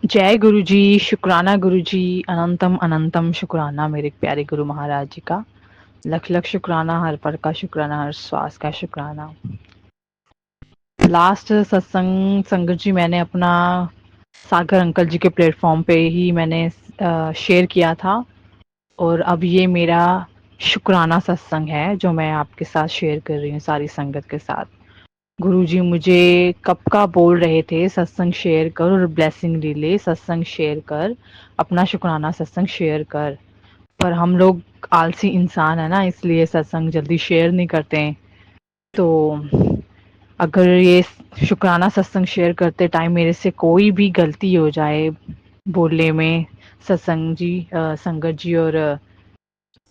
जय गुरु जी, शुक्राना गुरु जी, अनंतम अनंतम शुक्राना मेरे प्यारे गुरु महाराज जी का। लख लख शुक्राना, हर पल का शुक्राना, हर श्वास का शुक्राना। लास्ट सत्संग संगत जी मैंने अपना सागर अंकल जी के प्लेटफॉर्म पे ही मैंने शेयर किया था, और अब ये मेरा शुक्राना सत्संग है जो मैं आपके साथ शेयर कर रही हूँ सारी संगत के साथ। गुरुजी मुझे कब का बोल रहे थे सत्संग शेयर कर और ब्लेसिंग ले ले, सत्संग शेयर कर, अपना शुक्राना सत्संग शेयर कर। पर हम लोग आलसी इंसान है ना, इसलिए सत्संग जल्दी शेयर नहीं करते हैं। तो अगर ये शुक्राना सत्संग शेयर करते टाइम मेरे से कोई भी गलती हो जाए बोलने में, सत्संग जी संगत जी और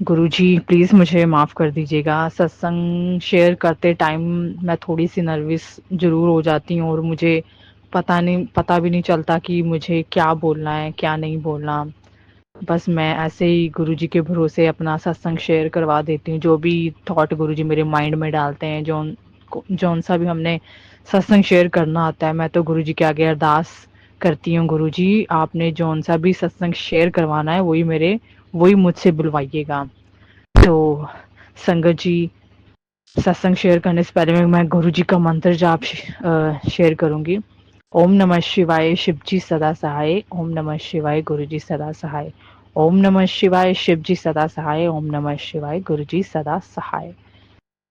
गुरुजी प्लीज मुझे माफ कर दीजिएगा। सत्संग शेयर करते टाइम मैं थोड़ी सी नर्वस जरूर हो जाती हूँ, और मुझे पता भी नहीं चलता कि मुझे क्या बोलना है क्या नहीं बोलना। बस मैं ऐसे ही गुरुजी के भरोसे अपना सत्संग शेयर करवा देती हूँ, जो भी थॉट गुरुजी मेरे माइंड में डालते हैं, जौन सा भी हमने सत्संग शेयर करना आता है, मैं तो गुरुजी के आगे अरदास करती हूँ, गुरुजी आपने जौन सा भी सत्संग शेयर करवाना है वही मुझसे बुलवाइएगा। तो संगत जी, सत्संग शेयर करने से पहले मैं गुरु जी का मंत्र जाप शेयर करूंगी। ओम नमः शिवाय, शिव जी सदा सहाय। ओम नमः शिवाय, गुरु जी सदा सहाय। ओम नमः शिवाय, शिव जी सदा सहाय। ओम नमः शिवाय, गुरु जी सदा सहाय।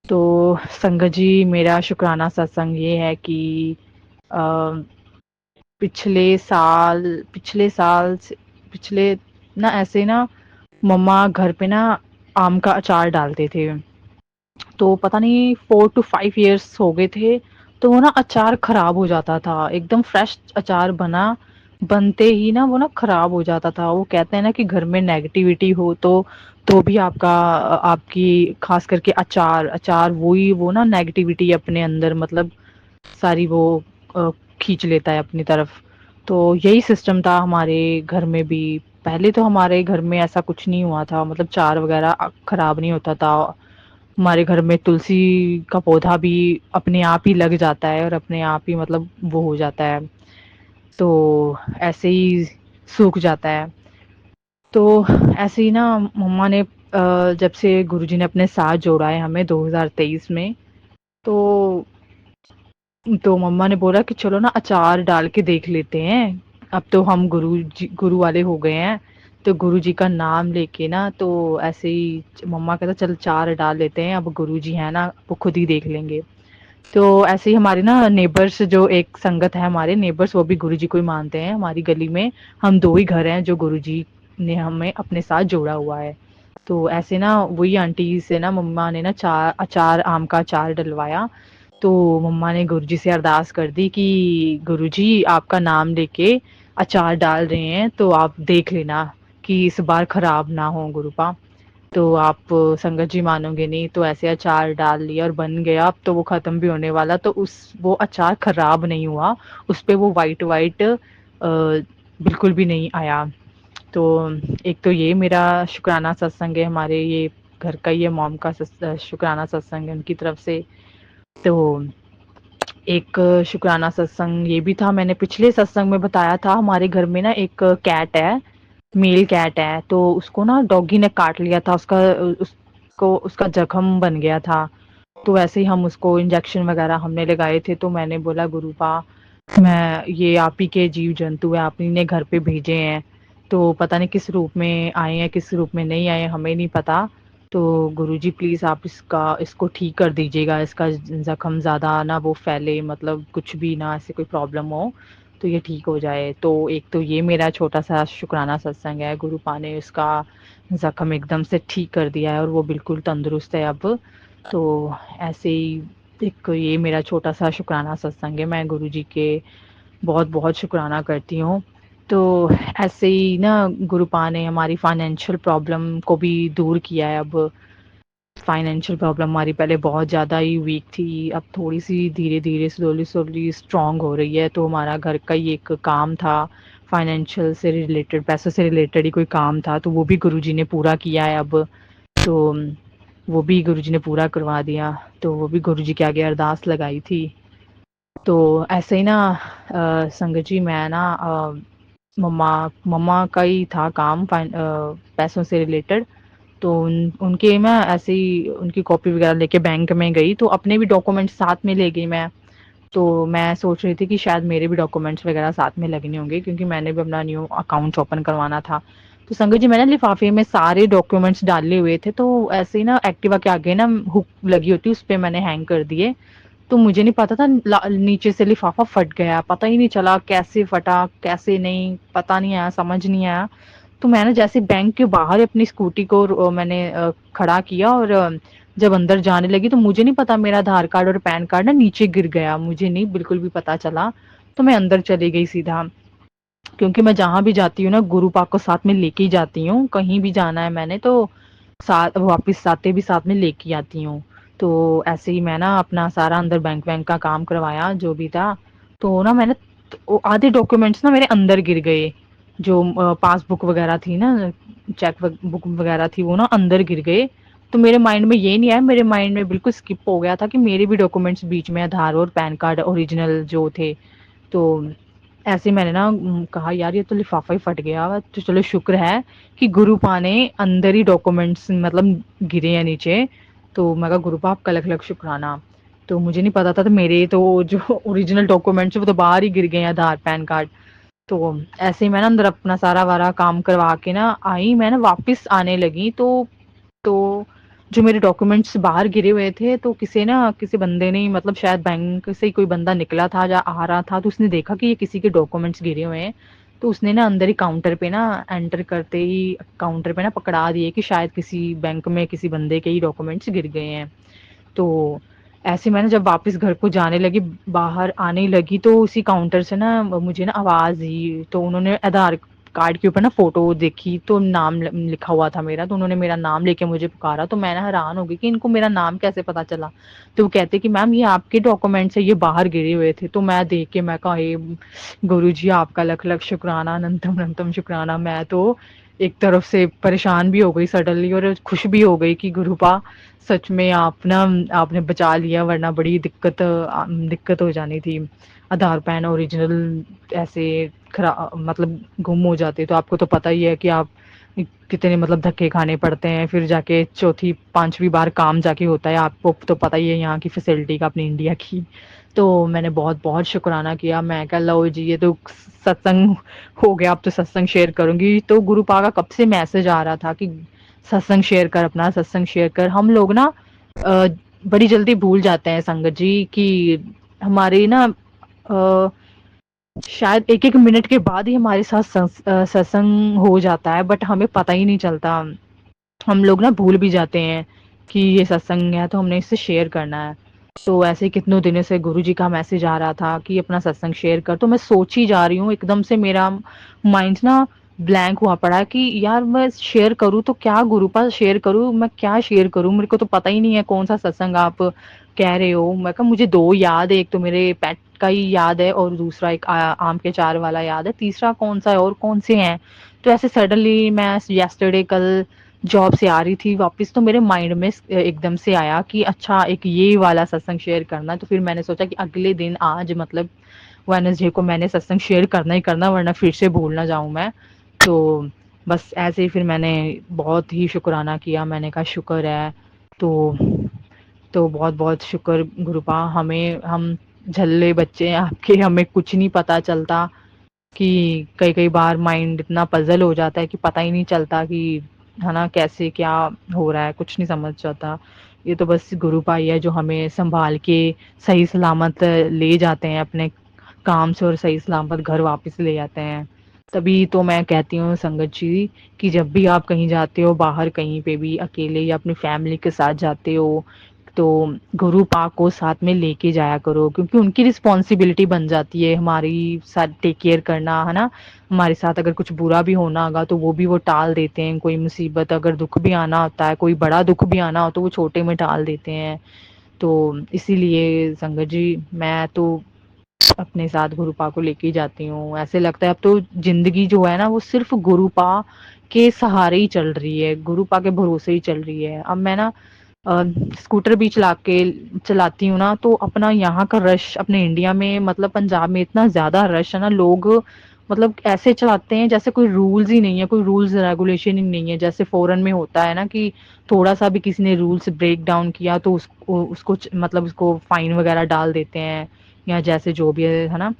तो संगत जी, मेरा शुक्राना सत्संग ये है कि अ, पिछले ना ऐसे ना मम्मा घर पे ना आम का अचार डालते थे। तो पता नहीं 4 to 5 years हो गए थे, तो वो ना अचार खराब हो जाता था। एकदम फ्रेश अचार बनते ही ना वो ना खराब हो जाता था। वो कहते हैं ना कि घर में नेगेटिविटी हो तो भी आपकी खास करके अचार अचार वही वो ना नेगेटिविटी अपने अंदर मतलब सारी वो अ, खींच लेता है अपनी तरफ। तो यही सिस्टम था हमारे घर में भी। पहले तो हमारे घर में ऐसा कुछ नहीं हुआ था, मतलब चार वगैरह खराब नहीं होता था। हमारे घर में तुलसी का पौधा भी अपने आप ही लग जाता है और अपने आप ही मतलब वो हो जाता है, तो ऐसे ही सूख जाता है। तो ऐसे ही ना मम्मा ने जब से गुरुजी ने अपने साथ जोड़ा है हमें 2023 में, तो मम्मा ने बोला कि चलो ना अचार डाल के देख लेते हैं। अब तो हम गुरु वाले हो गए हैं, तो गुरु जी का नाम लेके ना तो ऐसे ही मम्मा कहता चल अचार डाल लेते हैं, अब गुरु जी है ना वो खुद ही देख लेंगे। तो ऐसे ही हमारे ना नेबर्स, जो एक संगत है हमारे नेबर्स, वो भी गुरु जी को ही मानते हैं। हमारी गली में हम दो ही घर हैं जो गुरु जी ने हमें अपने साथ जोड़ा हुआ है। तो ऐसे ना वही आंटी से ना मम्मा ने ना आम का अचार डलवाया। तो मम्मा ने गुरुजी से अरदास कर दी कि गुरुजी आपका नाम लेके अचार डाल रहे हैं, तो आप देख लेना कि इस बार खराब ना हो गुरुपा। तो आप संगत जी मानोगे नहीं, तो ऐसे अचार डाल लिया और बन गया। अब तो वो खत्म भी होने वाला, तो उस वो अचार खराब नहीं हुआ। उस पे वो वाइट वाइट बिल्कुल भी नहीं आया। तो एक तो ये मेरा शुक्राना सत्संग है, हमारे ये घर का, ये मॉम का शुक्राना सत्संग है उनकी तरफ से। तो एक शुक्राना सत्संग ये भी था, मैंने पिछले सत्संग में बताया था, हमारे घर में ना एक कैट है, मेल कैट है। तो उसको ना डॉगी ने काट लिया था, उसका जख्म बन गया था। तो वैसे ही हम उसको इंजेक्शन वगैरह हमने लगाए थे। तो मैंने बोला गुरुपा, मैं ये आप ही के जीव जंतु है, आप ही ने घर पे भेजे हैं, तो पता नहीं किस रूप में आए हैं किस रूप में नहीं आए, हमें नहीं पता। तो गुरुजी प्लीज आप इसको ठीक कर दीजिएगा, इसका जख्म ज्यादा ना वो फैले, मतलब कुछ भी ना ऐसे कोई प्रॉब्लम हो, तो ये ठीक हो जाए। तो एक तो ये मेरा छोटा सा शुक्राना सत्संग है, गुरुपा ने उसका जख्म एकदम से ठीक कर दिया है और वो बिल्कुल तंदुरुस्त है अब। तो ऐसे ही एक ये मेरा छोटा सा शुक्राना सत्संग है, मैं गुरुजी के बहुत बहुत शुक्राना करती हूँ। तो ऐसे ही ना गुरुपा ने हमारी फाइनेंशियल प्रॉब्लम को भी दूर किया है। अब फाइनेंशियल प्रॉब्लम हमारी पहले बहुत ज़्यादा ही वीक थी, अब थोड़ी सी धीरे धीरे स्लोली स्लोली स्ट्रांग हो रही है। तो हमारा घर का ही एक काम था, फाइनेंशियल से रिलेटेड, पैसों से रिलेटेड ही कोई काम था, तो वो भी गुरुजी ने पूरा किया है अब। तो वो भी गुरुजी ने पूरा करवा दिया, तो वो भी गुरुजी के आगे अरदास लगाई थी। तो ऐसे ही ना संगत जी, मैं ना मम्मा मम्मा का ही था काम पैसों से रिलेटेड। तो उनके मैं ऐसे ही उनकी कॉपी वगैरह लेके बैंक में गई, तो अपने भी डॉक्यूमेंट्स साथ में ले गई मैं। तो मैं सोच रही थी कि शायद मेरे भी डॉक्यूमेंट्स वगैरह साथ में लगने होंगे, क्योंकि मैंने भी अपना न्यू अकाउंट ओपन करवाना था। तो संगत जी, मैंने लिफाफे में सारे डॉक्यूमेंट्स डाले हुए थे, तो ऐसे ही ना एक्टिवा के आगे ना हुक लगी होती है, उस पे मैंने हैंग कर दिए। तो मुझे नहीं पता था, नीचे से लिफाफा फट गया, पता ही नहीं चला कैसे फटा कैसे नहीं, पता नहीं आया, समझ नहीं आया। तो मैंने जैसे बैंक के बाहर अपनी स्कूटी को मैंने खड़ा किया, और जब अंदर जाने लगी तो मुझे नहीं पता मेरा आधार कार्ड और पैन कार्ड ना नीचे गिर गया, मुझे नहीं बिल्कुल भी पता चला। तो मैं अंदर चली गई सीधा, क्योंकि मैं जहाँ भी जाती हूँ ना गुरु पाक को साथ में लेके ही जाती हूँ, कहीं भी जाना है मैंने तो साथ वापस आते भी साथ में लेके आती हूँ। तो ऐसे ही मैं ना अपना सारा अंदर बैंक बैंक का काम करवाया जो भी था। तो ना मैंने आधे डॉक्यूमेंट्स ना मेरे अंदर गिर गए, जो पासबुक वगैरह थी ना, बुक वगैरह थी, वो ना अंदर गिर गए। तो मेरे माइंड में ये नहीं आया, मेरे माइंड में बिल्कुल स्किप हो गया था कि मेरे भी डॉक्यूमेंट्स बीच में आधार और पैन कार्ड ओरिजिनल जो थे। तो ऐसे मैंने ना कहा यार ये तो लिफाफा ही फट गया, तो चलो शुक्र है कि गुरुपा ने अंदर ही डॉक्यूमेंट्स मतलब गिरे हैं नीचे। तो मैं कहा गुरुपा आपका लख लख शुक्राना। तो मुझे नहीं पता था, तो मेरे तो जो ओरिजिनल डॉक्यूमेंट्स वो तो बाहर ही गिर गए हैं, आधार पैन कार्ड। तो ऐसे ही मैं ना अंदर अपना सारा वारा काम करवा के ना आई, मैं ना वापस आने लगी। तो जो मेरे डॉक्यूमेंट्स बाहर गिरे हुए थे, तो किसी बंदे ने मतलब शायद बैंक से ही कोई बंदा निकला था या आ रहा था, तो उसने देखा कि ये किसी के डॉक्यूमेंट्स गिरे हुए हैं। तो उसने ना अंदर ही काउंटर पे ना एंटर करते ही काउंटर पे ना पकड़ा दिए कि शायद किसी बैंक में किसी बंदे के ही डॉक्यूमेंट्स गिर गए हैं। तो ऐसे मैंने जब वापस घर को जाने लगी, बाहर आने लगी, तो उसी काउंटर से ना मुझे ना आवाज़ दी। तो उन्होंने आधार कार्ड के ऊपर ना फ़ोटो देखी, तो नाम लिखा हुआ था मेरा, तो उन्होंने मेरा नाम लेके मुझे पुकारा। तो मैं ना हैरान हो गई कि इनको मेरा नाम कैसे पता चला। तो वो कहते कि मैम ये आपके डॉक्यूमेंट्स है, ये बाहर गिरे हुए थे। तो मैं देख के मैं कहा हे गुरुजी आपका लख लख शुक्राना, अनंतम अनंतम शुक्राना। मैं तो एक तरफ से परेशान भी हो गई सडनली, और खुश भी हो गई कि गुरुपा सच में आपने बचा लिया, वरना बड़ी दिक्कत हो जानी थी। आधार पैन ओरिजिनल ऐसे मतलब गुम हो जाते, तो आपको तो पता ही है कि आप कितने मतलब धक्के खाने पड़ते हैं, फिर जाके चौथी पांचवी बार काम जाके होता है। आपको तो पता ही है यहाँ की फैसिलिटी का अपनी इंडिया की। तो मैंने बहुत बहुत शुक्राना किया, मैं कहा लो जी ये तो सत्संग हो गया, अब तो सत्संग शेयर करूंगी। तो गुरुपा का कब से मैसेज आ रहा था कि सत्संग शेयर कर, अपना सत्संग शेयर कर। हम लोग ना अ, बड़ी जल्दी भूल जाते हैं संगत जी कि हमारे ना शायद एक एक मिनट के बाद ही हमारे साथ सत्संग हो जाता है, बट हमें पता ही नहीं चलता। हम लोग ना भूल भी जाते हैं कि ये सत्संग है तो हमने इससे शेयर करना है। तो ऐसे कितनों दिनों से गुरु जी का मैसेज आ रहा था कि अपना सत्संग शेयर कर, तो मैं सोच ही जा रही हूँ, एकदम से मेरा माइंड ना ब्लैंक हुआ पड़ा है कि यार मैं शेयर करूँ तो क्या, गुरु पास शेयर करूँ, मैं क्या शेयर करूँ, मेरे को तो पता ही नहीं है कौन सा सत्संग आप कह रहे हो। मैं कहा मुझे दो याद है, एक तो मेरे पेट का ही याद है और दूसरा एक आम के चार वाला याद है, तीसरा कौन सा है और कौन से हैं। तो ऐसे सडनली मैं यस्टरडे कल जॉब से आ रही थी वापस, तो मेरे माइंड में एकदम से आया कि अच्छा एक ये वाला सत्संग शेयर करना है। तो फिर मैंने सोचा कि अगले दिन आज मतलब वेडनेसडे को मैंने सत्संग शेयर करना ही करना, वरना फिर से भूल ना जाऊं मैं। तो बस ऐसे ही फिर मैंने बहुत ही शुक्राना किया, मैंने कहा शुक्र है। तो बहुत बहुत शुक्र गुरुपा, हमें हम झल्ले बच्चे हैं आपके, हमें कुछ नहीं पता चलता कि कई कई बार माइंड इतना पजल हो जाता है कि पता ही नहीं चलता कि है ना कैसे क्या हो रहा है, कुछ नहीं समझ जाता। ये तो बस गुरु भाई है जो हमें संभाल के सही सलामत ले जाते हैं अपने काम से, और सही सलामत घर वापस ले जाते हैं। तभी तो मैं कहती हूँ संगत जी कि जब भी आप कहीं जाते हो बाहर, कहीं पे भी अकेले या अपनी फैमिली के साथ जाते हो, तो गुरु पाक को साथ में लेके जाया करो, क्योंकि उनकी रिस्पॉन्सिबिलिटी बन जाती है हमारी साथ टेक केयर करना, है ना। हमारे साथ अगर कुछ बुरा भी होना होगा तो वो भी वो टाल देते हैं, कोई मुसीबत अगर दुख भी आना होता है, कोई बड़ा दुख भी आना हो तो वो छोटे में टाल देते हैं। तो इसीलिए संगत जी मैं तो अपने साथ गुरुपा को लेके ही जाती हूँ। ऐसे लगता है अब तो जिंदगी जो है ना वो सिर्फ गुरुपा के सहारे ही चल रही है, गुरुपा के भरोसे ही चल रही है। अब मैं ना स्कूटर भी चलाती हूँ ना, तो अपना यहाँ का रश अपने इंडिया में मतलब पंजाब में इतना ज्यादा रश है ना, लोग मतलब ऐसे चलाते हैं जैसे कोई रूल्स ही नहीं है, कोई रूल्स रेगुलेशन ही नहीं है। जैसे फॉरेन में होता है ना कि थोड़ा-सा भी किसी ने रूल्स ब्रेक डाउन किया तो उसको मतलब उसको फाइन वगैरह डाल देते हैं, या जैसे जो भी है ना?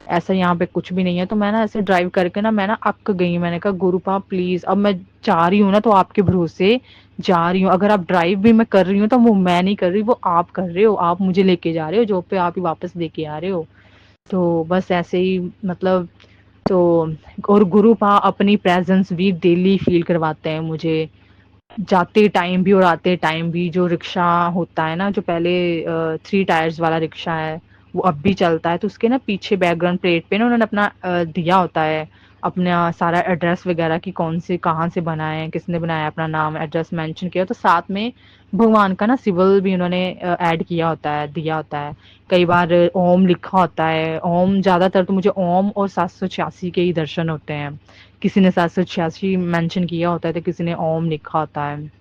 ऐसा यहाँ पे कुछ भी नहीं है। तो मैं ना ऐसे ड्राइव करके ना मैं ना अक गई, मैंने कहा गुरुपा प्लीज, अब मैं जा रही हूँ ना तो आपके भरोसे जा रही हूँ। अगर आप ड्राइव भी मैं कर रही हूँ तो वो मैं नहीं कर रही, वो आप कर रहे हो, आप मुझे लेके जा रहे हो जॉब पे, आप ही वापस लेके आ रहे हो। तो बस ऐसे ही मतलब, तो और गुरुपा अपनी प्रेजेंस भी डेली फील करवाते हैं मुझे, जाते टाइम भी और आते टाइम भी। जो रिक्शा होता है ना, जो पहले 3 टायर्स वाला रिक्शा है, वो अब भी चलता है। तो उसके ना पीछे बैकग्राउंड प्लेट पे ना उन्होंने अपना दिया होता है, अपना सारा एड्रेस वगैरह कि कौन से कहाँ से बना है, किसने बनाया है, अपना नाम एड्रेस मेंशन किया। तो साथ में भगवान का ना सिंबल भी उन्होंने ऐड किया होता है, दिया होता है। कई बार ओम लिखा होता है, ओम ज़्यादातर तो मुझे ओम और 786 के ही दर्शन होते हैं। किसी ने 786 मेंशन किया होता है तो किसी ने ओम लिखा होता है।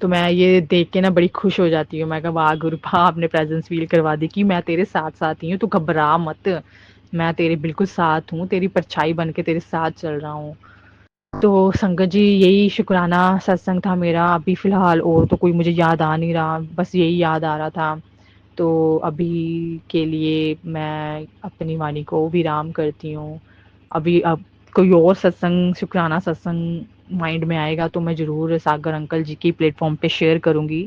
तो मैं ये देख के ना बड़ी खुश हो जाती हूँ। मैं कहा वाह गुरुपा, आपने प्रेजेंस फील करवा दी कि मैं तेरे साथ साथ ही हूँ, तू घबरा मत, मैं तेरे बिल्कुल साथ हूँ, तेरी परछाई बन के तेरे साथ चल रहा हूँ। तो संगत जी, यही शुक्राना सत्संग था मेरा अभी फ़िलहाल, और तो कोई मुझे याद आ नहीं रहा, बस यही याद आ रहा था। तो अभी के लिए मैं अपनी वाणी को विराम करती हूँ। अभी अब कोई और सत्संग, शुक्राना सत्संग माइंड में आएगा तो मैं ज़रूर सागर अंकल जी की प्लेटफ़ॉर्म पे शेयर करूँगी।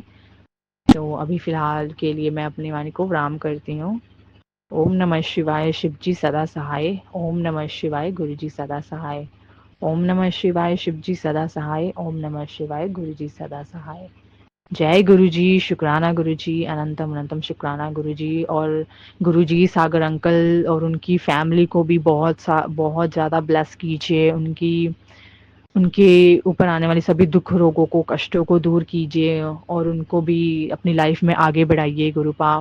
तो अभी फ़िलहाल के लिए मैं अपनी वाणी को विराम करती हूँ। ओम नमः शिवाय, शिव जी सदा सहाय। ओम नमः शिवाय, गुरु जी सदा सहाय। ओम नमः शिवाय, शिव जी सदा सहाय। ओम नमः शिवाय, गुरु जी सदा सहाय। जय गुरु जी, शुक्राना गुरु जी, अनंतम अनंतम शुक्राना गुरु जी। और गुरु जी सागर अंकल और उनकी फैमिली को भी बहुत ज़्यादा ब्लेस कीजिए। उनके ऊपर आने वाले सभी दुख रोगों को, कष्टों को दूर कीजिए, और उनको भी अपनी लाइफ में आगे बढ़ाइए गुरुपा।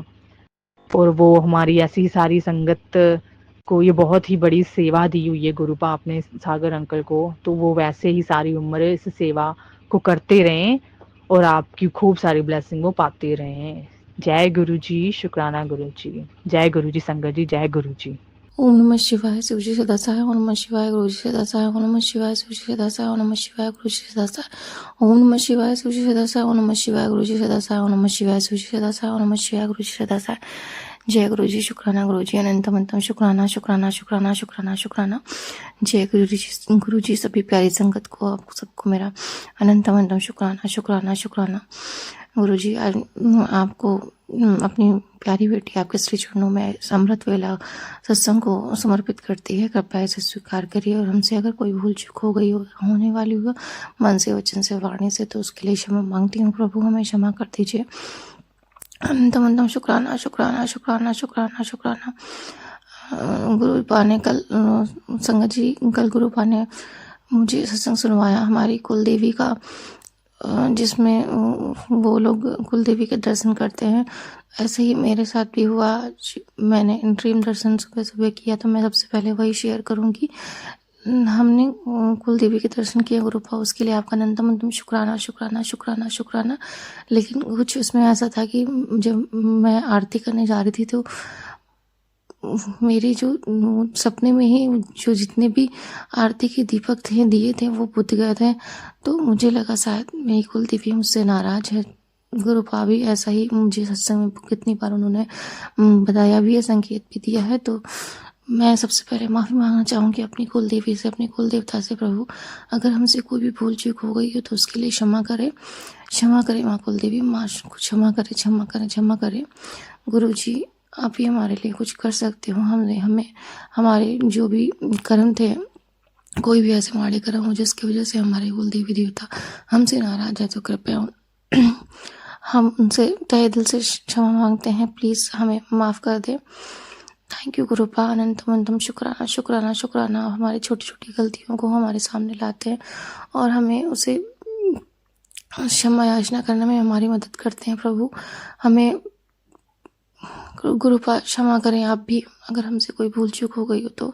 और वो हमारी ऐसी सारी संगत को ये बहुत ही बड़ी सेवा दी हुई है गुरुपा आपने सागर अंकल को, तो वो वैसे ही सारी उम्र इस सेवा को करते रहें और आपकी खूब सारी ब्लेसिंग वो पाते रहें। जय गुरु जी, शुक्राना गुरु जी। जय गुरु जी संगत जी, जय गुरु जी। ओम नमः शिवाय, शिव जी सदा सहाय। ओम नमः शिवाय, गुरु जी सदा सहाय। ओम नमः शिवाय, शिव जी सदा सहाय। ओम नमः शिवाय, गुरु जी सदा सहाय। ओम नमः शिवाय, शिव जी सदा सहाय। ओम नमः शिवाय, गुरु जी सदा सहाय। ओम नमः शिवाय, शिव जी सदा सहाय। ओम नमः शिवाय, गुरु जी सदा सहाय। जय गुरु जी, शुक्राना गुरु जी, अनंतम अनंतम शुक्राना शुक्राना शुक्राना शुक्राना शुक्राना। जय गुरु जी, सभी प्यारी संगत को, आपको सबको मेरा अनंतम अनंतम शुक्राना शुक्राना शुक्राना। गुरु जी, आपको अपनी प्यारी बेटी आपके श्री चरणों में अमृत वेला सत्संग को समर्पित करती है। कृपया इसे स्वीकार करिए, और हमसे अगर कोई भूल चूक हो गई हो, होने वाली हो, मन से, वचन से, वाणी से, तो उसके लिए क्षमा मांगती हूँ। प्रभु हमें क्षमा कर दीजिए। अनंतम अनंतम शुक्राना शुक्राना शुक्राना शुक्राना शुक्राना। गुरुपा ने कल संगत जी, कल गुरुपा ने मुझे सत्संग सुनवाया हमारी कुल देवी का, जिसमें वो लोग कुल देवी के दर्शन करते हैं। ऐसे ही मेरे साथ भी हुआ। मैंने ड्रीम दर्शन सुबह सुबह किया, तो मैं सबसे पहले वही शेयर करूंगी। हमने कुल देवी के दर्शन किए गुरुपा, उसके लिए आपका अनंतम अनंतम शुक्राना शुक्राना शुक्राना शुक्राना। लेकिन कुछ उसमें ऐसा था कि जब मैं आरती करने जा रही थी, तो मेरे जो सपने में ही जो जितने भी आरती के दीपक थे, दिए थे, वो बुझ गए थे। तो मुझे लगा शायद मेरी कुल देवी मुझसे नाराज है। गुरुपा भी ऐसा ही मुझे सत्संग में कितनी बार उन्होंने बताया भी है, संकेत भी दिया है। तो मैं सबसे पहले माफ़ी मांगना चाहूँगी अपनी कुल देवी से, अपने कुल देवता से। प्रभु, अगर हमसे कोई भी भूल चूक हो गई हो तो उसके लिए क्षमा करें, क्षमा करें माँ कुल देवी, माँ को क्षमा करें, क्षमा करें, क्षमा करें। गुरु जी, आप ही हमारे लिए कुछ कर सकते हो। हमने हमें हमारे जो भी कर्म थे, कोई भी ऐसे माड़े कर्म हो जिसकी वजह से हमारे कुल देवी देवता हमसे नाराज है, तो कृपया हम उनसे तहे दिल से क्षमा मांगते हैं। प्लीज़ हमें माफ़ कर दे। थैंक यू गुरुपा, अनंतम अनंतम शुक्राना शुक्राना शुक्राना। हमारी छोटी छोटी गलतियों को हमारे सामने लाते हैं और हमें उसे क्षमा याचना करने में हमारी मदद करते हैं। प्रभु, हमें गुरुपा क्षमा करें आप भी, अगर हमसे कोई भूल चूक हो गई हो तो।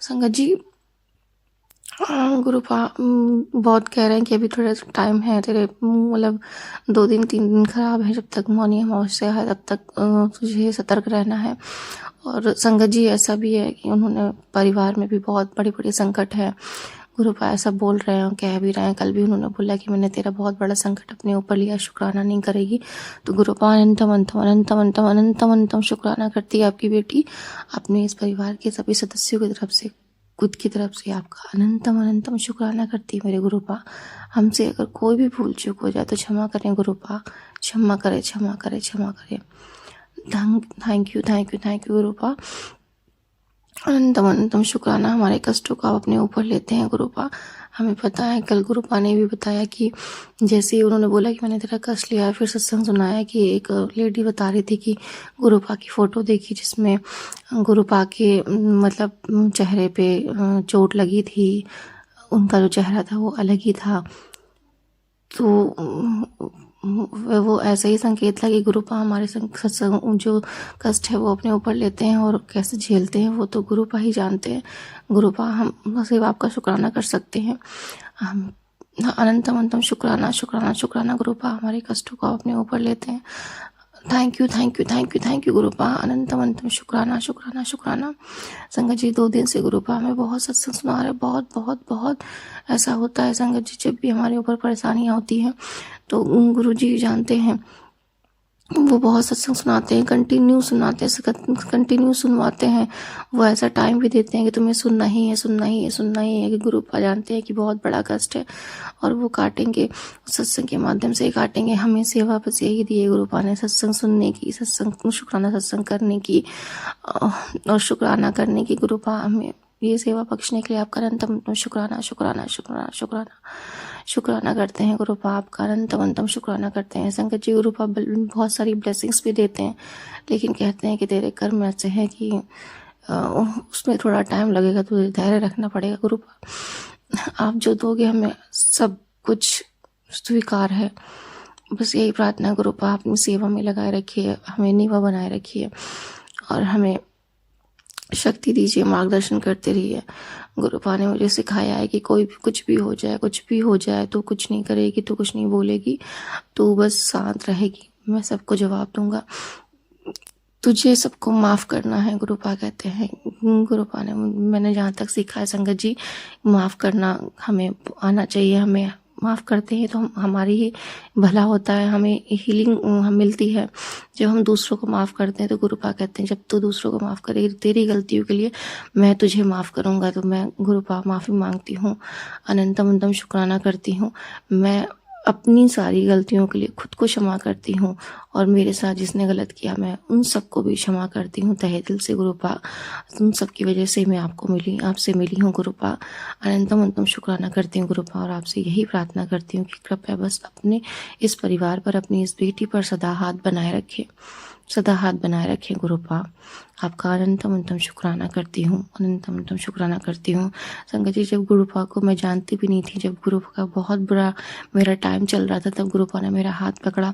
संगत जी, गुरुपा बहुत कह रहे हैं कि अभी थोड़ा टाइम है तेरे, मतलब 2 दिन 3 दिन खराब है, जब तक मौनी अमावस्या है तब तक तुझे सतर्क रहना है। और संगत जी ऐसा भी है कि उन्होंने परिवार में भी बहुत बड़ी-बड़ी संकट है। गुरुपा ऐसा बोल रहे हैं, कह भी रहे हैं, कल भी उन्होंने बोला कि मैंने तेरा बहुत बड़ा संकट अपने ऊपर लिया, शुक्राना नहीं करेगी। तो गुरुपा अनंतम अनंतम अनंतम अनंतम अनंतम अनंतम शुक्राना करती है आपकी बेटी अपने इस परिवार के सभी सदस्यों की तरफ से, खुद की तरफ से आपका अनंतम अनंतम शुक्राना करती है मेरे गुरुपा। हमसे अगर कोई भी भूल चूक हो जाए तो क्षमा करें गुरुपा, क्षमा करें, क्षमा करें, क्षमा करें। Thank you, thank you, thank you Gurupa. अनंतम अनंतम शुक्राना हमारे कष्टों को आप अपने ऊपर लेते हैं गुरुपा। हमें पता है, कल गुरुपा ने भी बताया कि जैसे ही उन्होंने बोला कि मैंने तेरा कष्ट लिया, फिर सत्संग सुनाया कि एक लेडी बता रही थी कि गुरुपा की फ़ोटो देखी जिसमें गुरुपा के मतलब चेहरे पे चोट लगी थी, उनका जो चेहरा था वो अलग ही था। तो वो ऐसा ही संकेत था कि गुरुपा हमारे सत्संग जो कष्ट है वो अपने ऊपर लेते हैं और कैसे झेलते हैं वो तो गुरुपा ही जानते हैं। गुरुपा हम सिर्फ आपका शुक्राना कर सकते हैं। हम अनंतम अनंतम शुक्राना शुक्राना शुक्राना गुरुपा हमारे कष्टों को अपने ऊपर लेते हैं। Thank you, thank you, thank you, thank you Gurupa. अनंतम अनंतम शुक्राना शुक्राना शुक्राना। संगत जी 2 दिन से गुरुपा हमें बहुत सत्संग सुना रहे, बहुत बहुत बहुत ऐसा होता है संगत जी, जब भी हमारे ऊपर परेशानियाँ होती हैं तो गुरु जी जानते हैं, वो बहुत सत्संग सुनाते हैं, कंटिन्यू सुनाते हैं, कंटिन्यू सुनवाते हैं। वो ऐसा टाइम भी देते हैं कि तुम्हें सुनना ही है, सुनना ही है, सुनना ही है, कि गुरुपा जानते हैं कि बहुत बड़ा कष्ट है और वो काटेंगे, सत्संग के माध्यम से ही काटेंगे। हमें सेवा बस यही दी है गुरुपा ने, सत्संग सुनने की, सत्संग शुक्राना सत्संग करने की और शुक्राना करने की। गुरुपा हमें ये सेवा बख्शने के लिए आपका अनंतम शुक्राना शुक्राना शुक्राना शुक्राना शुक्राना करते हैं गुरुपा, आपका अनंतम अनंतम शुक्राना करते हैं। संगत जी गुरुपा बहुत सारी ब्लेसिंग्स भी देते हैं, लेकिन कहते हैं कि तेरे कर्म ऐसे हैं कि उसमें थोड़ा टाइम लगेगा, तो धैर्य रखना पड़ेगा गुरुपा। आप जो दोगे हमें सब कुछ स्वीकार है। बस यही प्रार्थना गुरुपा, अपनी सेवा में लगाए रखिए, हमें नीवा बनाए रखिए और हमें शक्ति दीजिए, मार्गदर्शन करते रहिए। गुरुपा ने मुझे सिखाया है कि कोई भी कुछ भी हो जाए, कुछ भी हो जाए, तो कुछ नहीं करेगी, तो कुछ नहीं बोलेगी, तो बस शांत रहेगी, मैं सबको जवाब दूंगा, तुझे सबको माफ़ करना है। गुरुपा कहते हैं, गुरुपा ने, मैंने जहाँ तक सीखा है संगत जी, माफ़ करना हमें आना चाहिए। हमें माफ़ करते हैं तो हमारी ही भला होता है, हमें हीलिंग मिलती है जब हम दूसरों को माफ़ करते हैं। तो गुरुपा कहते हैं जब तू दूसरों को माफ़ करेगी तेरी गलतियों के लिए मैं तुझे माफ़ करूँगा। तो मैं गुरुपा माफ़ी मांगती हूँ, अनंतम अनंतम शुक्राना करती हूँ। मैं अपनी सारी गलतियों के लिए खुद को क्षमा करती हूँ और मेरे साथ जिसने गलत किया मैं उन सबको भी क्षमा करती हूँ तहे दिल से गुरुपा। उन सब की वजह से मैं आपसे मिली हूँ गुरुपा। अनंतम अनंतम शुक्राना करती हूँ गुरुपा और आपसे यही प्रार्थना करती हूँ कि कृपया बस अपने इस परिवार पर, अपनी इस बेटी पर सदा हाथ बनाए रखें, सदा हाथ बनाए रखें गुरुपा। आपका अनंतम अनंतम शुक्राना करती हूँ, अनंतम अनंतम शुक्राना करती हूँ। संगत जी जब गुरुपा को मैं जानती भी नहीं थी, जब गुरुपा का बहुत बुरा मेरा टाइम चल रहा था, तब गुरुपा ने मेरा हाथ पकड़ा,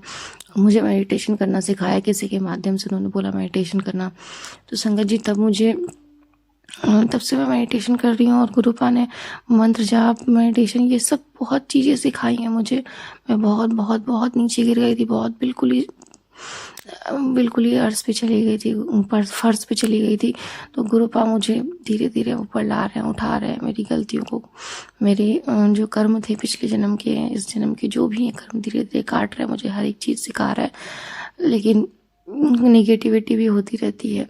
मुझे मेडिटेशन करना सिखाया, किसी के माध्यम से उन्होंने बोला मेडिटेशन करना। तो संगत जी तब से मैं मेडिटेशन कर रही हूँ और गुरुपा ने मंत्र जाप, मेडिटेशन, ये सब बहुत चीज़ें सिखाई हैं मुझे। मैं बहुत बहुत बहुत नीचे गिर गई थी, बहुत बिल्कुल ही अर्श पे चली गई थी, ऊपर फर्श पे चली गई थी। तो गुरुपा मुझे धीरे धीरे ऊपर ला रहे हैं, उठा रहे हैं, मेरी गलतियों को, मेरे जो कर्म थे पिछले जन्म के, इस जन्म के जो भी हैं कर्म धीरे धीरे काट रहे हैं, मुझे हर एक चीज़ सिखा रहा है। लेकिन निगेटिविटी भी होती रहती है।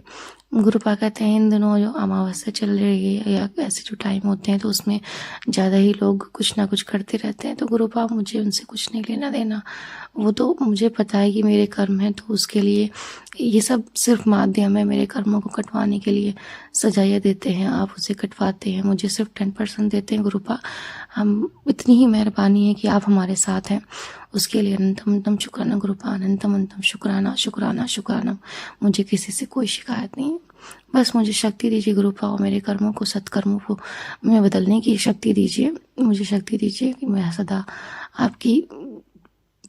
गुरुपा कहते हैं इन दिनों जो अमावस्या चल रही है या ऐसे जो टाइम होते हैं तो उसमें ज़्यादा ही लोग कुछ ना कुछ करते रहते हैं। तो गुरुपा मुझे उनसे कुछ नहीं लेना देना, वो तो मुझे पता है कि मेरे कर्म हैं, तो उसके लिए ये सब सिर्फ माध्यम है, मेरे कर्मों को कटवाने के लिए सजाइयाँ देते हैं, आप उसे कटवाते हैं, मुझे सिर्फ 10% देते हैं गुरुपा। हम इतनी ही मेहरबानी है कि आप हमारे साथ हैं, उसके लिए अनंतम अनंतम शुक्राना गुरुपा, अनंतम अनंतम शुक्राना शुक्राना शुक्राना। मुझे किसी से कोई शिकायत नहीं, बस मुझे शक्ति दीजिए गुरुपा और मेरे कर्मों को, सत्कर्मों को मैं बदलने की शक्ति दीजिए, मुझे शक्ति दीजिए कि मैं सदा आपकी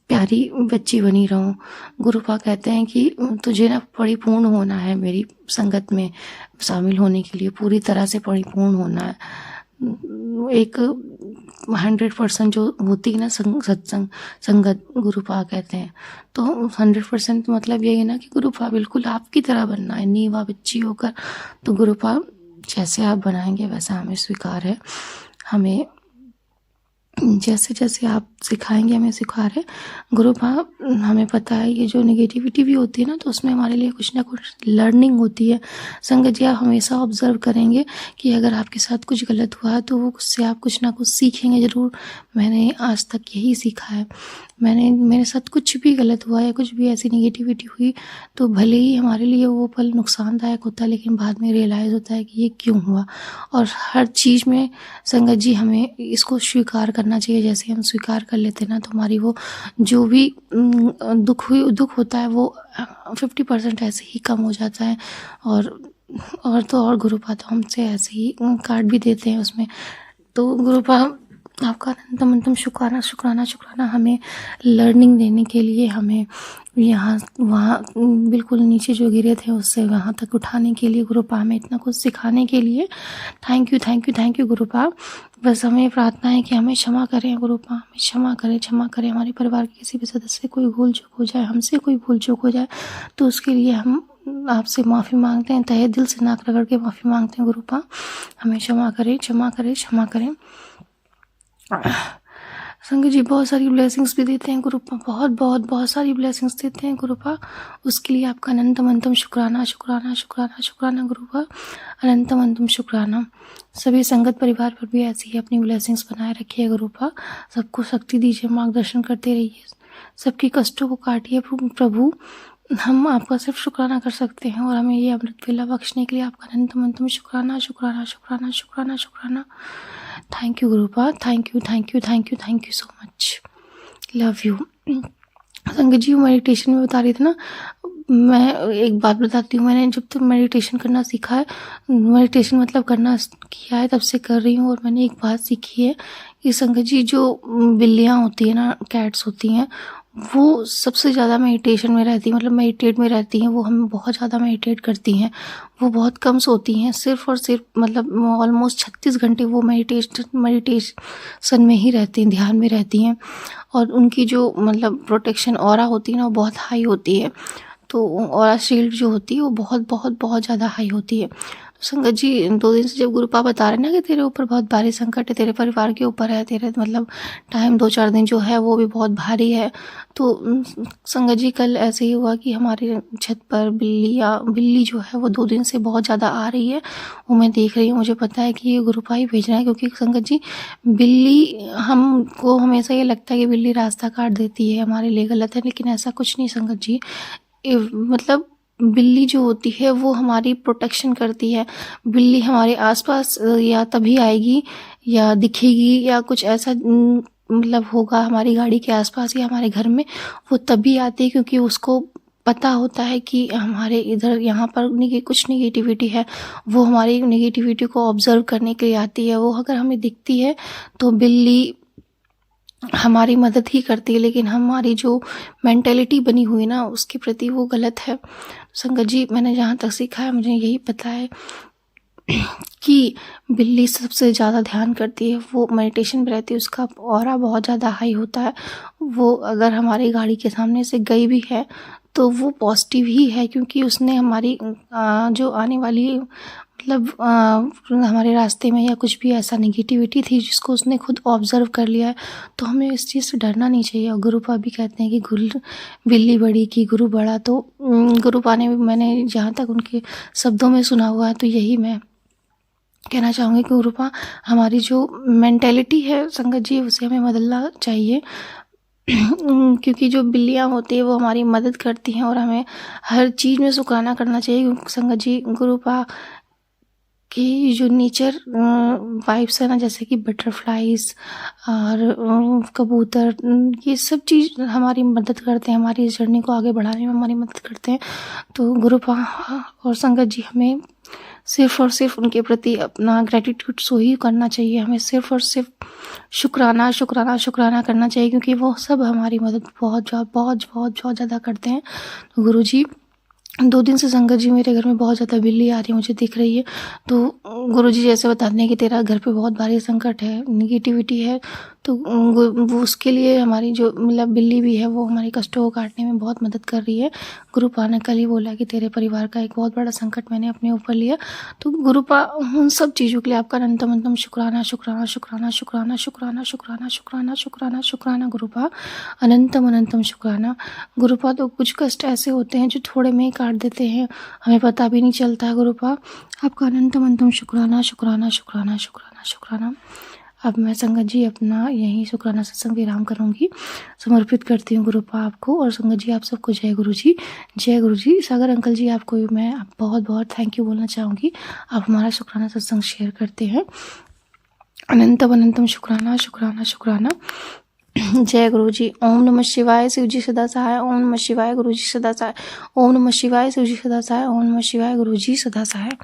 प्यारी बच्ची बनी रहूं। गुरुपा कहते हैं कि तुझे ना परिपूर्ण होना है, मेरी संगत में शामिल होने के लिए पूरी तरह से परिपूर्ण होना है। एक 100% जो होती है ना सत्संग संगत, गुरुपा कहते हैं। तो 100% मतलब यही है ना कि गुरुपा बिल्कुल आपकी तरह बनना है, नीवा बच्ची होकर। तो गुरुपा जैसे आप बनाएंगे वैसा हमें स्वीकार है। हमें जैसे जैसे आप सिखाएंगे हमें सिखा रहे गुरुपा। हमें पता है ये जो नेगेटिविटी भी होती है ना, तो उसमें हमारे लिए कुछ ना कुछ लर्निंग होती है। संगत जी, आप हमेशा ऑब्जर्व करेंगे कि अगर आपके साथ कुछ गलत हुआ है तो वो उससे आप कुछ ना कुछ सीखेंगे ज़रूर। मैंने आज तक यही सीखा है। मेरे साथ कुछ भी गलत हुआ या कुछ भी ऐसी नेगेटिविटी हुई तो भले ही हमारे लिए वो पल नुकसानदायक होता है, लेकिन बाद में रियलाइज़ होता है कि ये क्यों हुआ। और हर चीज़ में संगत जी हमें इसको स्वीकार करना चाहिए। जैसे हम स्वीकार कर लेते हैं ना, तो हमारी वो जो भी दुख होता है वो 50% ऐसे ही कम हो जाता है। और तो और गुरुपा तो हमसे ऐसे ही काट भी देते हैं उसमें। तो गुरुपा आपका अनंतम अनंतम शुक्राना शुक्राना शुक्राना, हमें लर्निंग देने के लिए, हमें यहाँ वहाँ बिल्कुल नीचे जो गिरे थे उससे वहाँ तक उठाने के लिए गुरुपा, हमें इतना कुछ सिखाने के लिए thank you thank you thank you Gurupa. बस हमें प्रार्थना है कि हमें क्षमा करें गुरुपा, हमें क्षमा करें। हमारे परिवार के किसी भी सदस्य से कोई भूल चूक हो जाए, हमसे कोई भूल चूक हो जाए तो उसके लिए हम आपसे माफ़ी मांगते हैं, तहे दिल से नाक रगड़ के माफ़ी मांगते हैं गुरुपा। हमें क्षमा करें। संगत जी बहुत सारी ब्लेसिंग्स भी देते हैं गुरुपा, बहुत सारी ब्लेसिंग्स देते हैं गुरुपा। उसके लिए आपका अनंतम अनंतम शुक्राना गुरुपा, अनंतम अनंतम शुक्राना। सभी संगत परिवार पर भी ऐसी ही अपनी ब्लेसिंग्स बनाए रखिए गुरुपा। सबको शक्ति दीजिए, मार्गदर्शन करते रहिए, सबकी कष्टों को काटिए प्रभु। हम आपका सिर्फ शुक्राना कर सकते हैं और हमें ये अमृत वेला बख्शने के लिए आपका अनंतम अनंतम शुक्राना। Thank you Gurupa, thank you so much, love you. संगत जी मेडिटेशन में बता रही थी ना, मैं एक बात बताती हूँ। मैंने जब तक मेडिटेशन करना सीखा है, मेडिटेशन मतलब करना किया है, तब से कर रही हूँ। और मैंने एक बात सीखी है कि संगत जी जो बिल्लियाँ होती हैं ना, कैट्स होती हैं, वो सबसे ज़्यादा मेडिटेशन में रहती हैं, मतलब मेडिटेट में रहती हैं। वो हमें बहुत ज़्यादा मेडिटेट करती हैं। वो बहुत कम सोती हैं, सिर्फ और सिर्फ मतलब ऑलमोस्ट 36 घंटे वो मेडिटेशन में ही रहती हैं, ध्यान में रहती हैं। और उनकी जो मतलब प्रोटेक्शन ऑरा होती है ना, वो बहुत हाई होती है। तो ऑरा शील्ड जो होती है वो बहुत ज़्यादा हाई होती है। संगत जी 2 दिन से जब गुरुपा बता रहे ना कि तेरे ऊपर बहुत भारी संकट है, तेरे परिवार के ऊपर है, तेरे मतलब टाइम 2-4 दिन जो है वो भी बहुत भारी है। तो संगत जी कल ऐसे ही हुआ कि हमारे छत पर बिल्ली जो है वो 2 दिन से बहुत ज़्यादा आ रही है। वो मैं देख रही हूँ, मुझे पता है कि ये गुरुपा ही भेज रहा है। क्योंकि संगत जी बिल्ली, हमको हमेशा ये लगता है कि बिल्ली रास्ता काट देती है, हमारे लिए गलत है, लेकिन ऐसा कुछ नहीं संगत जी। मतलब बिल्ली जो होती है वो हमारी प्रोटेक्शन करती है। बिल्ली हमारे आसपास या तभी आएगी या दिखेगी या कुछ ऐसा मतलब होगा हमारी गाड़ी के आसपास या हमारे घर में, वो तभी आती है क्योंकि उसको पता होता है कि हमारे इधर यहाँ पर कुछ नेगेटिविटी है। वो हमारी नेगेटिविटी को ऑब्जर्व करने के लिए आती है। वो अगर हमें दिखती है तो बिल्ली हमारी मदद ही करती है, लेकिन हमारी जो मेंटेलिटी बनी हुई ना उसके प्रति वो गलत है। संगत जी मैंने जहाँ तक सीखा है, मुझे यही पता है कि बिल्ली सबसे ज़्यादा ध्यान करती है, वो मेडिटेशन में रहती है, उसका ऑरा बहुत ज़्यादा हाई होता है। वो अगर हमारी गाड़ी के सामने से गई भी है तो वो पॉजिटिव ही है, क्योंकि उसने हमारी जो आने वाली मतलब हमारे रास्ते में या कुछ भी ऐसा नेगेटिविटी थी जिसको उसने खुद ऑब्जर्व कर लिया है। तो हमें इस चीज़ से डरना नहीं चाहिए। और गुरुपा भी कहते हैं कि बिल्ली बड़ी की गुरु बड़ा। तो गुरुपा ने, मैंने जहाँ तक उनके शब्दों में सुना हुआ है, तो यही मैं कहना चाहूँगी कि गुरुपा हमारी जो मेंटेलिटी है संगत जी उसे हमें बदलना चाहिए। क्योंकि जो बिल्लियाँ होती है वो हमारी मदद करती हैं और हमें हर चीज़ में शुक्राना करना चाहिए। संगत जी गुरुपा कि जो नेचर वाइब्स है ना, जैसे कि बटरफ्लाइज और कबूतर, ये सब चीज़ हमारी मदद करते हैं, हमारी इस जर्नी को आगे बढ़ाने में हमारी मदद करते हैं। तो गुरुपा और संगत जी हमें सिर्फ़ और सिर्फ उनके प्रति अपना ग्रैटिट्यूड शो ही करना चाहिए। हमें सिर्फ़ और सिर्फ शुक्राना करना चाहिए, क्योंकि वो सब हमारी मदद बहुत ज़्यादा करते हैं। तो गुरु जी 2 दिन से संगत जी मेरे घर में बहुत ज़्यादा बिल्ली आ रही है, मुझे दिख रही है। तो गुरुजी जैसे बताते हैं कि तेरा घर पे बहुत भारी संकट है, नेगेटिविटी है, तो वो उसके लिए हमारी जो मतलब बिल्ली भी है वो हमारे कष्टों को काटने में बहुत मदद कर रही है। गुरुपा ने कल ही बोला कि तेरे परिवार का एक बहुत बड़ा संकट मैंने अपने ऊपर लिया। तो गुरुपा उन सब चीज़ों के लिए आपका अनंतम अनंतम शुक्राना, शुक्राना, शुक्राना, शुक्राना, शुक्राना, शुक्राना, शुक्राना, शुक्राना, शुक्राना गुरुपा, अनंतम अनंतम शुक्राना। गुरुपा तो कुछ कष्ट ऐसे होते हैं जो थोड़े में ही काट देते हैं, हमें पता भी नहीं चलता है गुरुपा। आपका अनंतम अनंतम शुक्राना, शुक्राना, शुक्राना, शुक्राना, शुक्राना। अब मैं संगत जी अपना यही शुक्राना सत्संग विराम करूँगी, समर्पित करती हूँ गुरुपा आपको, और संगत जी आप सबको जय गुरु जी, जय गुरु जी। सागर अंकल जी आपको भी मैं बहुत बहुत थैंक यू बोलना चाहूँगी, आप हमारा शुक्राना सत्संग शेयर करते हैं। अनंतम अनंतम शुक्राना, शुक्राना, शुक्राना। जय गुरु जी। ओम नमः शिवाय, शिव जी सदा सहाय। ओम नमः शिवाय, गुरु जी सदा सहाय। ओम नमः शिवाय, शिव जी सदा सहाय। ओम नमः शिवाय, गुरु जी सदा सहाय।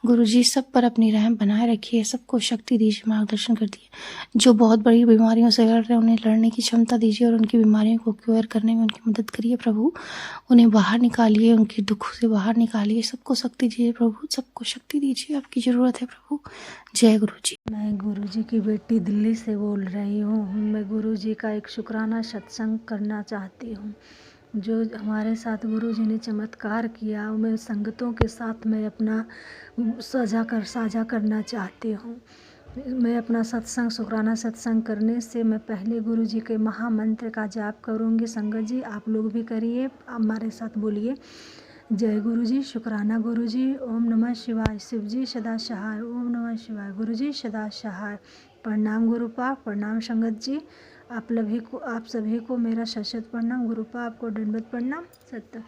गुरु जी सब पर अपनी रहम बनाए रखिए, सबको शक्ति दीजिए, मार्गदर्शन कर दिए। जो बहुत बड़ी बीमारियों से लड़ रहे हैं उन्हें लड़ने की क्षमता दीजिए और उनकी बीमारियों को क्योर करने में उनकी मदद करिए प्रभु। उन्हें बाहर निकालिए, उनके दुखों से बाहर निकालिए। सबको शक्ति दीजिए प्रभु, सबको शक्ति दीजिए, आपकी ज़रूरत है प्रभु। जय गुरु जी। मैं गुरुजी की बेटी दिल्ली से बोल रही हूँ। मैं गुरुजी का एक शुक्राना सत्संग करना चाहती हूँ। जो हमारे साथ गुरुजी ने चमत्कार किया, मैं संगतों के साथ मैं अपना साझा करना चाहती हूँ। मैं अपना सत्संग शुक्राना सत्संग करने से मैं पहले गुरुजी के महामंत्र का जाप करूँगी। संगत जी आप लोग भी करिए, हमारे साथ बोलिए। जय गुरुजी, शुक्राना गुरुजी, ओम नमः शिवाय, शिवजी सदा सहाय, ओम नमः शिवाय, गुरुजी सदा सहाय। प्रणाम गुरुपा, प्रणाम संगत जी, आप सभी को मेरा सशत प्रणाम। गुरुपा आपको दंडवत प्रणाम। सत्य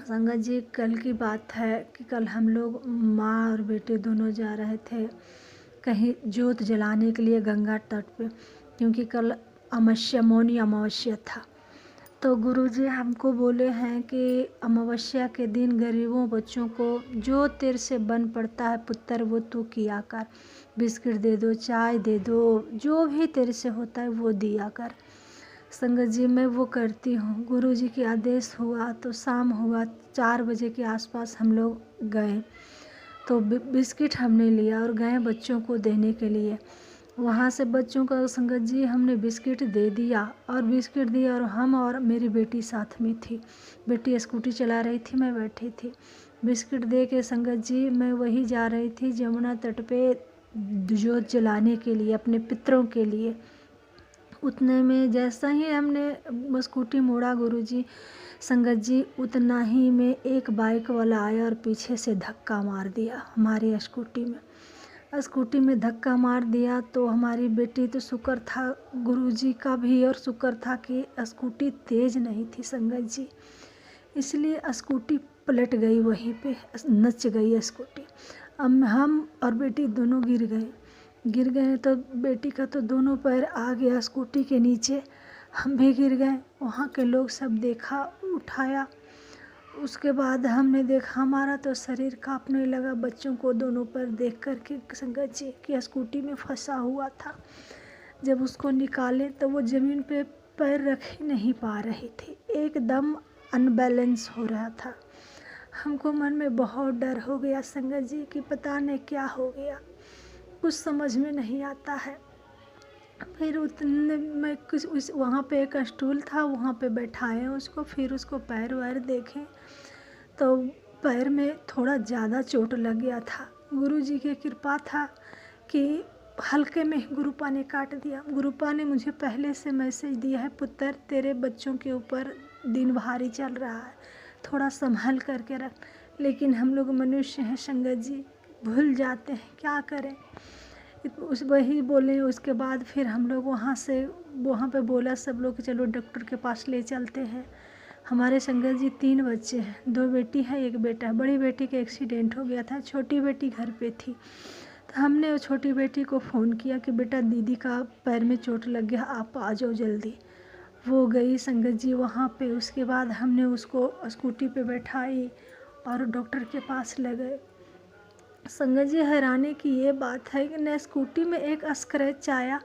संगत जी, कल की बात है कि कल हम लोग माँ और बेटे दोनों जा रहे थे कहीं ज्योत जलाने के लिए गंगा तट पे, क्योंकि कल मौनी अमावस्या था। तो गुरुजी हमको बोले हैं कि अमावस्या के दिन गरीबों बच्चों को जो तेरे से बन पड़ता है पुत्र वो तू किया कर। बिस्किट दे दो, चाय दे दो, जो भी तेरे से होता है वो दिया कर। संगत जी मैं वो करती हूँ। गुरुजी के आदेश हुआ तो शाम हुआ 4 बजे के आसपास हम लोग गए, तो बिस्किट हमने लिया और गए बच्चों को देने के लिए। वहाँ से बच्चों का संगत जी हमने बिस्किट दे दिया और हम और मेरी बेटी साथ में थी। बेटी स्कूटी चला रही थी, मैं बैठी थी। बिस्किट दे के संगत जी मैं वही जा रही थी जमुना तट पे ज्योत जलाने के लिए अपने पितरों के लिए। उतने में जैसा ही हमने स्कूटी मोड़ा गुरुजी संगत जी, उतना ही में एक बाइक वाला आया और पीछे से धक्का मार दिया हमारी स्कूटी में धक्का मार दिया। तो हमारी बेटी तो शुक्र था गुरुजी का भी, और शुक्र था कि स्कूटी तेज नहीं थी संगत जी, इसलिए स्कूटी पलट गई, वहीं पे नच गई स्कूटी। अब हम और बेटी दोनों गिर गए तो बेटी का तो दोनों पैर आ गया स्कूटी के नीचे, हम भी गिर गए। वहाँ के लोग सब देखा, उठाया। उसके बाद हमने देखा, हमारा तो शरीर कांपने लगा बच्चों को दोनों पर देख कर के संगत जी कि स्कूटी में फंसा हुआ था। जब उसको निकाले तो वो ज़मीन पे पैर रख ही नहीं पा रही थी, एकदम अनबैलेंस हो रहा था। हमको मन में बहुत डर हो गया संगत जी कि पता नहीं क्या हो गया, कुछ समझ में नहीं आता है। फिर उतने में कुछ वहाँ पे एक स्टूल था, वहाँ पे बैठाए उसको, फिर उसको पैर वैर देखें तो पैर में थोड़ा ज़्यादा चोट लग गया था। गुरुजी की कृपा था कि हल्के में गुरुपा ने काट दिया। गुरुपा ने मुझे पहले से मैसेज दिया है, पुत्र तेरे बच्चों के ऊपर दिन भारी चल रहा है, थोड़ा संभल करके रख। लेकिन हम लोग मनुष्य हैं संगत जी, भूल जाते हैं, क्या करें। वही बोले। उसके बाद फिर हम लोग वहाँ पे बोला सब लोग कि चलो डॉक्टर के पास ले चलते हैं। हमारे संगत जी 3 बच्चे हैं, 2 बेटी है 1 बेटा है। बड़ी बेटी का एक्सीडेंट हो गया था, छोटी बेटी घर पे थी। तो हमने वो छोटी बेटी को फ़ोन किया कि बेटा दीदी का पैर में चोट लग गया, आप आ जाओ जल्दी। वो गई संगत जी वहाँ पे। उसके बाद हमने उसको स्कूटी पे बैठाई और डॉक्टर के पास ले गए। संगत जी हैरानी की ये बात है कि न स्कूटी में एक स्क्रैच आया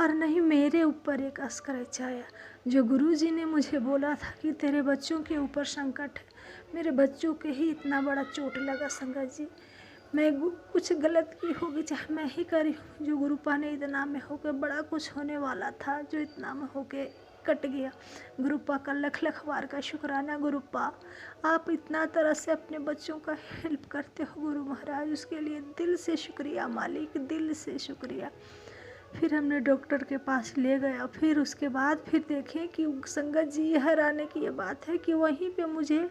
और न ही मेरे ऊपर एक स्क्रैच आया। जो गुरुजी ने मुझे बोला था कि तेरे बच्चों के ऊपर संकट है, मेरे बच्चों के ही इतना बड़ा चोट लगा संगत जी। मैं कुछ गलत की होगी, चाहे मैं ही करी हूँ, जो गुरुपा ने इतना में होके बड़ा कुछ होने वाला था, जो इतना में होके कट गया। गुरुपा का लख लख बार का शुक्राना। गुरुपा, आप इतना तरह से अपने बच्चों का हेल्प करते हो गुरु महाराज, उसके लिए दिल से शुक्रिया मालिक, दिल से शुक्रिया। फिर हमने डॉक्टर के पास ले गया। फिर उसके बाद फिर देखें कि संगत जी, हैरानी की ये बात है कि वहीं पे मुझे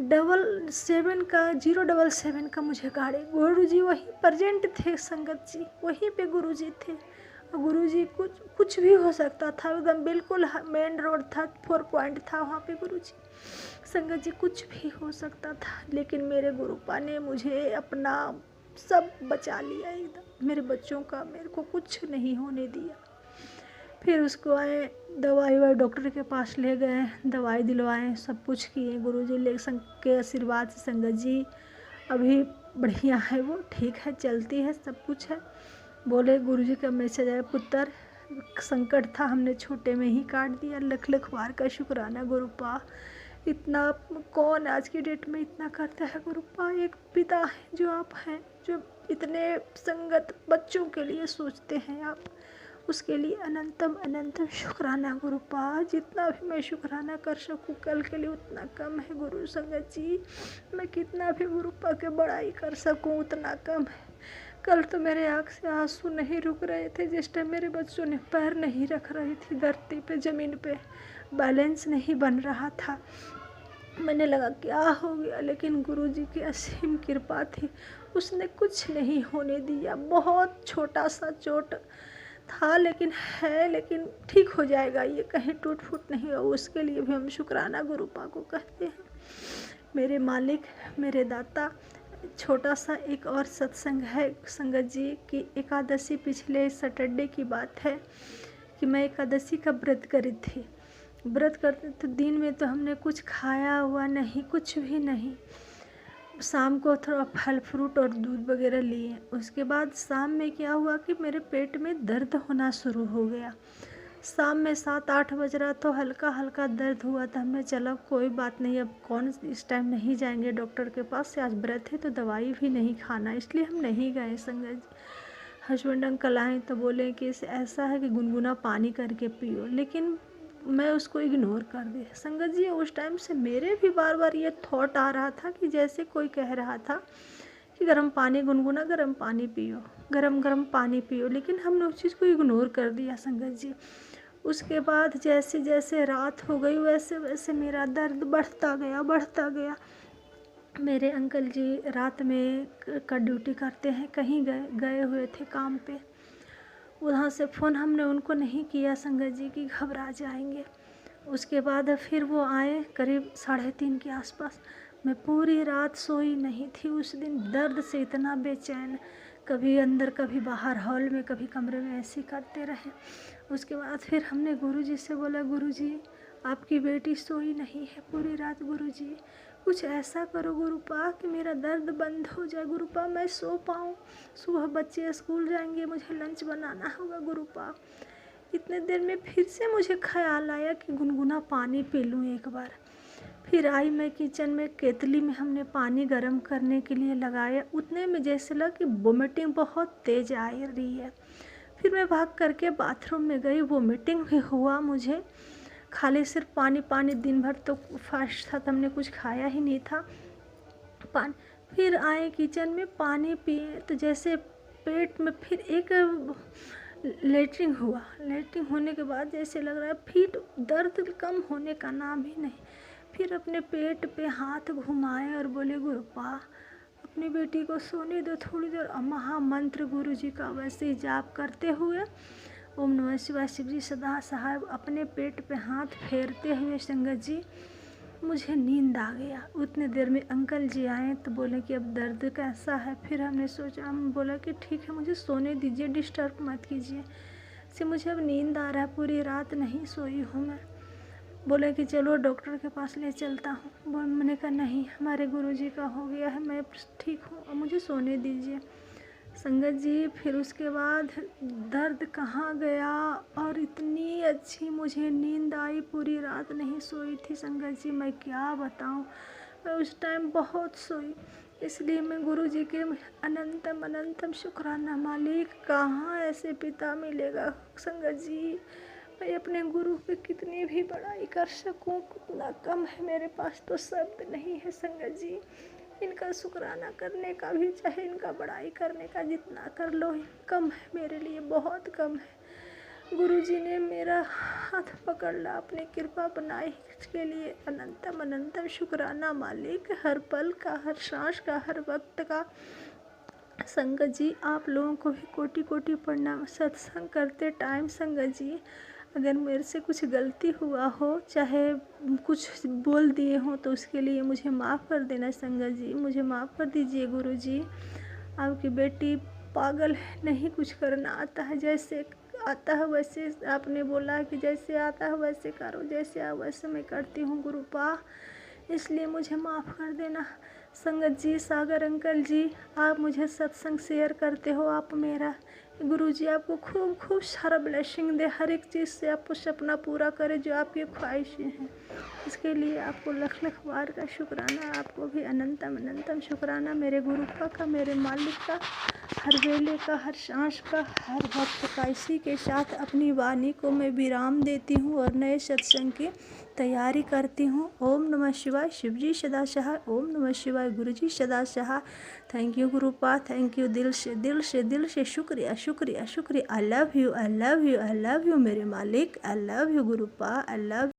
077 का मुझे गाड़ी, गुरु जी वहीं प्रेजेंट थे संगत जी, वहीं पे गुरु जी थे। और गुरु जी कुछ भी हो सकता था, एकदम बिल्कुल मेन रोड था, 4 पॉइंट था वहाँ पे गुरु जी। संगत जी कुछ भी हो सकता था, लेकिन मेरे गुरुपा ने मुझे अपना सब बचा लिया एकदम। मेरे बच्चों का मेरे को कुछ नहीं होने दिया। फिर उसको आए, दवाई वाई डॉक्टर के पास ले गए, दवाई दिलवाएं, सब कुछ किए गुरुजी ले के आशीर्वाद से संगत जी अभी बढ़िया है, वो ठीक है, चलती है, सब कुछ है। बोले गुरुजी का मैसेज आया, पुत्र संकट था हमने छोटे में ही काट दिया, लख लख बार का शुक्राना गुरुपा। इतना कौन आज की डेट में इतना करता है गुरुपा, एक पिता है जो आप हैं, जो इतने संगत बच्चों के लिए सोचते हैं आप, उसके लिए अनंतम अनंतम शुक्राना गुरुपा। जितना भी मैं शुक्राना कर सकूँ कल के लिए उतना कम है गुरु संगत जी। मैं कितना भी गुरुपा के बड़ाई कर सकूँ उतना कम है। कल तो मेरे आँख से आंसू नहीं रुक रहे थे जिस टाइम मेरे बच्चों ने पैर नहीं रख रही थी धरती पे, ज़मीन पे बैलेंस नहीं बन रहा था। मैंने लगा क्या हो गया, लेकिन गुरुजी की असीम कृपा थी, उसने कुछ नहीं होने दिया। बहुत छोटा सा चोट था लेकिन है, लेकिन ठीक हो जाएगा, ये कहीं टूट फूट नहीं हो, उसके लिए भी हम शुक्राना गुरुपा को कहते हैं। मेरे मालिक, मेरे दाता। छोटा सा एक और सत्संग है संगत जी की, एकादशी पिछले सैटरडे की बात है कि मैं एकादशी का व्रत करी थी। व्रत करते तो दिन में तो हमने कुछ खाया हुआ नहीं, कुछ भी नहीं। शाम को थोड़ा फल फ्रूट और दूध वगैरह लिए। उसके बाद शाम में क्या हुआ कि मेरे पेट में दर्द होना शुरू हो गया। शाम में 7-8 बज रहा तो हल्का हल्का दर्द हुआ था। हमने चला कोई बात नहीं, अब कौन इस टाइम नहीं जाएंगे डॉक्टर के पास से, आज व्रत है तो दवाई भी नहीं खाना, इसलिए हम नहीं गए संगत जी। हस्बैंड अंकल आए तो बोले कि ऐसा है कि गुनगुना पानी करके पियो, लेकिन मैं उसको इग्नोर कर दी संगत जी। उस टाइम से मेरे भी बार बार ये थॉट आ रहा था कि जैसे कोई कह रहा था कि गर्म पानी, गुनगुना गर्म पानी पियो, गरम गरम पानी पियो, लेकिन हमने उस चीज़ को इग्नोर कर दिया संगत जी। उसके बाद जैसे जैसे रात हो गई वैसे वैसे मेरा दर्द बढ़ता गया। मेरे अंकल जी रात में का ड्यूटी करते हैं, कहीं गए हुए थे काम पे। वहाँ से फ़ोन हमने उनको नहीं किया संगत जी की घबरा जाएंगे। उसके बाद फिर वो आए करीब 3:30 के आसपास। मैं पूरी रात सोई नहीं थी उस दिन, दर्द से इतना बेचैन, कभी अंदर कभी बाहर हॉल में कभी कमरे में ऐसे करते रहे। उसके बाद फिर हमने गुरुजी से बोला, गुरुजी आपकी बेटी सोई नहीं है पूरी रात, गुरुजी कुछ ऐसा करो गुरुपा कि मेरा दर्द बंद हो जाए गुरुपा, मैं सो पाऊँ, सुबह बच्चे स्कूल जाएंगे, मुझे लंच बनाना होगा गुरुपा। इतने देर में फिर से मुझे ख्याल आया कि गुनगुना पानी पी लूँ एक बार। फिर आई मैं किचन में, केतली में हमने पानी गर्म करने के लिए लगाया। उतने में जैसे लगा कि वोमिटिंग बहुत तेज़ आ रही है। फिर मैं भाग करके बाथरूम में गई, वोमिटिंग भी हुआ मुझे, खाली सिर्फ पानी पानी, दिन भर तो फास्ट था तो हमने कुछ खाया ही नहीं था पानी। फिर आए किचन में, पानी पिए तो जैसे पेट में फिर एक लेटरिन हुआ। लेटरिन होने के बाद जैसे लग रहा है फिर दर्द कम होने का नाम ही नहीं। फिर अपने पेट पे हाथ घुमाए और बोले, गुरुपा अपनी बेटी को सोने दो थोड़ी देर। महामंत्र गुरु जी का वैसे ही जाप करते हुए ओम नमः शिवाय शिव जी सदा सहाय, अपने पेट पे हाथ फेरते हुए संगत जी मुझे नींद आ गया। उतने देर में अंकल जी आए तो बोले कि अब दर्द कैसा है। फिर हमने सोचा, हम बोला कि ठीक है मुझे सोने दीजिए, डिस्टर्ब मत कीजिए, से मुझे अब नींद आ रहा है, पूरी रात नहीं सोई हूँ मैं। बोले कि चलो डॉक्टर के पास ले चलता हूँ। मैंने कहा नहीं, हमारे गुरुजी का हो गया है, मैं ठीक हूँ और मुझे सोने दीजिए संगत जी। फिर उसके बाद दर्द कहाँ गया और इतनी अच्छी मुझे नींद आई, पूरी रात नहीं सोई थी संगत जी, मैं क्या बताऊँ। मैं उस टाइम बहुत सोई। इसलिए मैं गुरु जी के अनंतम अनंतम शुक्राना मालिक, कहाँ ऐसे पिता मिलेगा संगत जी। मैं अपने गुरु पे कितनी भी बड़ाई कर सकूं उतना कम है, मेरे पास तो शब्द नहीं है संगत जी। इनका शुक्राना करने का भी, चाहे इनका बड़ाई करने का जितना कर लो कम है, मेरे लिए बहुत कम है। गुरु जी ने मेरा हाथ पकड़ ला, अपनी कृपा बनाई, इसके लिए अनंतम अनंतम शुक्राना मालिक। हर पल का, हर सांस का, हर वक्त का। संगत जी आप लोगों को भी कोटि कोटि प्रणाम। सत्संग करते टाइम संगत जी अगर मेरे से कुछ गलती हुआ हो, चाहे कुछ बोल दिए हो, तो उसके लिए मुझे माफ़ कर देना संगत जी, मुझे माफ़ कर दीजिए गुरु जी। आपकी बेटी पागल है, नहीं कुछ करना आता है, जैसे आता है वैसे आपने बोला है कि जैसे आता है वैसे करो, जैसे आओ वैसे मैं करती हूँ गुरुपा, इसलिए मुझे माफ़ कर देना संगत जी। सागर अंकल जी आप मुझे सत्संग शेयर करते हो, आप मेरा गुरु जी आपको खूब खूब सारा ब्लेसिंग दे, हर एक चीज़ से आपको सपना पूरा करे जो आपकी ख्वाहिशें हैं। इसके लिए आपको लख लख बार का शुक्राना, आपको भी अनंतम अनंतम शुक्राना, मेरे गुरुपा का, मेरे मालिक का, हर वेले का, हर सांस का, हर वक्त का। इसी के साथ अपनी वाणी को मैं विराम देती हूँ और नए सत्संग की तैयारी करती हूँ। ओम नमः शिवाय, शिवजी सदा सहाय। ओम नमः शिवाय, गुरुजी सदा सहाय। Thank you Gurupa, thank you, दिल से दिल से दिल से शुक्रिया शुक्रिया शुक्रिया। I love you, I love you, I love you मेरे मालिक, I love you Gurupa, I love